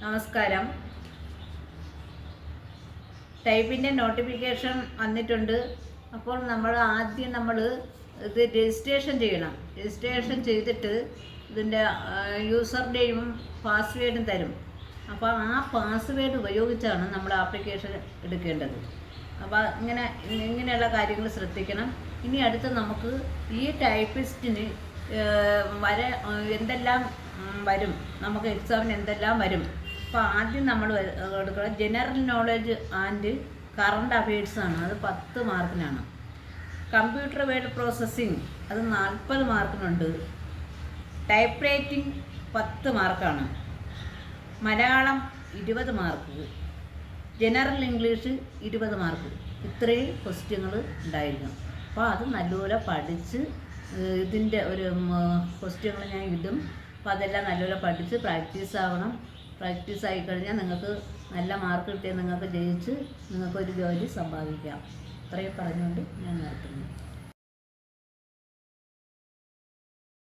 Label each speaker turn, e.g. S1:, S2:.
S1: നമസ്കാരം. ടൈപ്പിൻ്റെ നോട്ടിഫിക്കേഷൻ വന്നിട്ടുണ്ട്. അപ്പോൾ ആദ്യം ഇത് രജിസ്ട്രേഷൻ ചെയ്യണം. രജിസ്ട്രേഷൻ ചെയ്തിട്ട് ഇതിൻ്റെ യൂസർ നെയിമും പാസ്വേഡും തരും. അപ്പോൾ ആ പാസ്വേഡ് ഉപയോഗിച്ചാണ് നമ്മൾ ആപ്ലിക്കേഷൻ എടുക്കേണ്ടത്. അപ്പോൾ ഇങ്ങനെയുള്ള കാര്യങ്ങൾ ശ്രദ്ധിക്കണം. ഇനി അടുത്ത് നമുക്ക് ഈ ടൈപ്പിസ്റ്റിന് എന്തെല്ലാം വരും, നമുക്ക് എക്സാമിന് എന്തെല്ലാം വരും. അപ്പോൾ ആദ്യം നമ്മൾ എടുക്കുക ജനറൽ നോളജ് ആൻഡ് കറണ്ട് അഫയേഴ്സാണ്. അത് 10 മാർക്കിനാണ്. കമ്പ്യൂട്ടർ വേർഡ് പ്രോസസ്സിങ് അത് 40 മാർക്കിനുണ്ട്. ടൈപ്പ് റൈറ്റിംഗ് 10 മാർക്കാണ്. Malayalam 20 mark. General English 20 mark. ഇത്രയും ക്വസ്റ്റ്യങ്ങൾ ഉണ്ടായിരിക്കും. അപ്പോൾ അത് നല്ലപോലെ പഠിച്ച് ഇതിൻ്റെ ഒരു ക്വസ്റ്റ്യങ്ങൾ ഞാൻ ഇടും. അപ്പോൾ അതെല്ലാം നല്ലപോലെ പഠിച്ച് പ്രാക്ടീസ് ആവണം. പ്രാക്ടീസ് ആയിക്കഴിഞ്ഞാൽ നിങ്ങൾക്ക് നല്ല മാർക്ക് കിട്ടിയാൽ നിങ്ങൾക്ക് ജയിച്ച് നിങ്ങൾക്കൊരു ജോലി സമ്പാദിക്കാം. ഇത്രയും പറഞ്ഞുകൊണ്ട് ഞാൻ നിർത്തുന്നു.